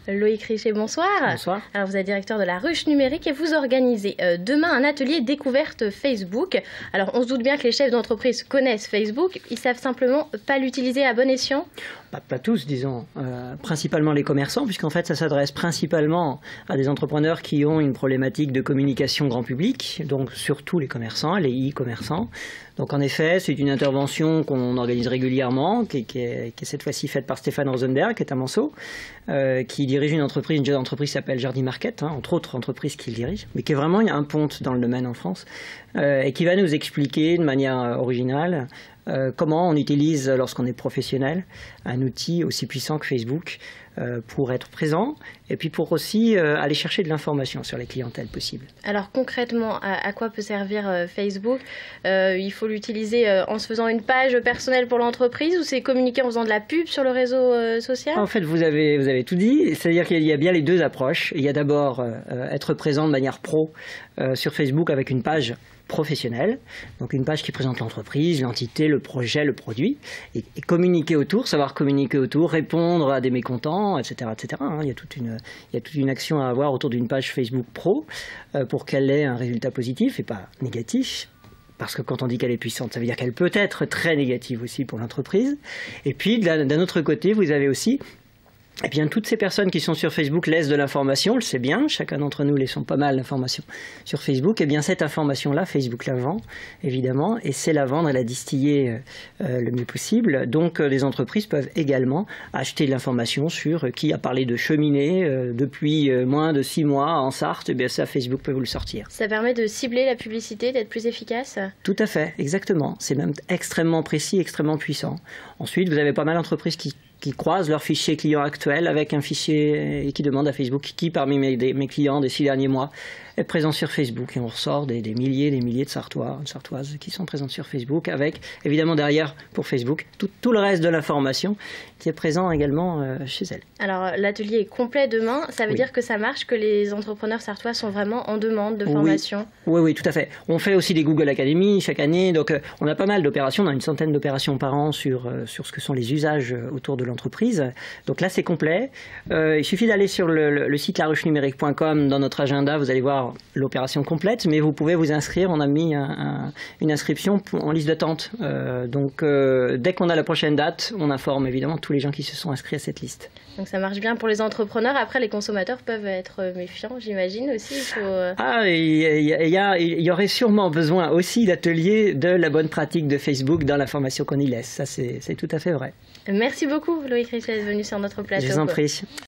Loïc Richet, bonsoir. Bonsoir. Alors vous êtes directeur de la Ruche Numérique et vous organisez demain un atelier découverte Facebook. Alors on se doute bien que les chefs d'entreprise connaissent Facebook, ils savent simplement pas l'utiliser à bon escient. Pas tous, disons. Principalement les commerçants, puisqu'en fait ça s'adresse principalement à des entrepreneurs qui ont une problématique de communication grand public, donc surtout les commerçants, les e-commerçants. Donc en effet, c'est une intervention qu'on organise régulièrement, qui est cette fois-ci faite par Stéphane Rosenberg, qui est à Manceau, qui dirige une jeune entreprise qui s'appelle Jardy Market, entre autres entreprises qu'il dirige, mais qui est vraiment un ponte dans le domaine en France, et qui va nous expliquer de manière originale comment on utilise, lorsqu'on est professionnel, un outil aussi puissant que Facebook pour être présent et puis pour aussi aller chercher de l'information sur les clientèles possibles. Alors concrètement, à quoi peut servir Facebook? Il faut l'utiliser en se faisant une page personnelle pour l'entreprise ou c'est communiquer en faisant de la pub sur le réseau social? En fait, vous avez tout dit, c'est-à-dire qu'il y a bien les deux approches. Il y a d'abord être présent de manière pro sur Facebook avec une page professionnelle, donc une page qui présente l'entreprise, l'entité, le projet, le produit, et communiquer autour, savoir communiquer autour, répondre à des mécontents, etc. etc. Il y a toute une action à avoir autour d'une page Facebook Pro pour qu'elle ait un résultat positif et pas négatif. Parce que quand on dit qu'elle est puissante, ça veut dire qu'elle peut être très négative aussi pour l'entreprise. Et puis, d'un autre côté, vous avez aussi toutes ces personnes qui sont sur Facebook laissent de l'information, on le sait bien, chacun d'entre nous laissons pas mal d'informations sur Facebook, et bien cette information-là, Facebook la vend, évidemment, et c'est la vendre et la distiller le mieux possible. Donc les entreprises peuvent également acheter de l'information sur qui a parlé de cheminée depuis moins de 6 mois en Sarthe, et bien ça, Facebook peut vous le sortir. Ça permet de cibler la publicité, d'être plus efficace? Tout à fait, exactement. C'est même extrêmement précis, extrêmement puissant. Ensuite, vous avez pas mal d'entreprises qui croisent leur fichier client actuel avec un fichier et qui demandent à Facebook qui parmi mes clients des 6 derniers mois est présent sur Facebook. Et on ressort des milliers de Sartoises qui sont présentes sur Facebook avec, évidemment derrière, pour Facebook, tout le reste de l'information qui est présent également chez elles. Alors l'atelier est complet demain, ça veut dire que ça marche, que les entrepreneurs sartois sont vraiment en demande de formation? Oui, tout à fait. On fait aussi des Google Academy chaque année, donc on a pas mal d'opérations, on a une centaine d'opérations par an sur ce que sont les usages autour de l'entreprise. Donc là c'est complet. Il suffit d'aller sur le site laruchenumérique.com, dans notre agenda, vous allez voir l'opération complète, mais vous pouvez vous inscrire, on a mis une inscription en liste d'attente. Donc dès qu'on a la prochaine date, on informe évidemment tous les gens qui se sont inscrits à cette liste. Donc ça marche bien pour les entrepreneurs. Après, les consommateurs peuvent être méfiants, j'imagine aussi. Il y aurait sûrement besoin aussi d'ateliers de la bonne pratique de Facebook dans l'information qu'on y laisse. Ça, c'est tout à fait vrai. Merci beaucoup, Loïc Richet, d'être venu sur notre plateau. Je vous en prie.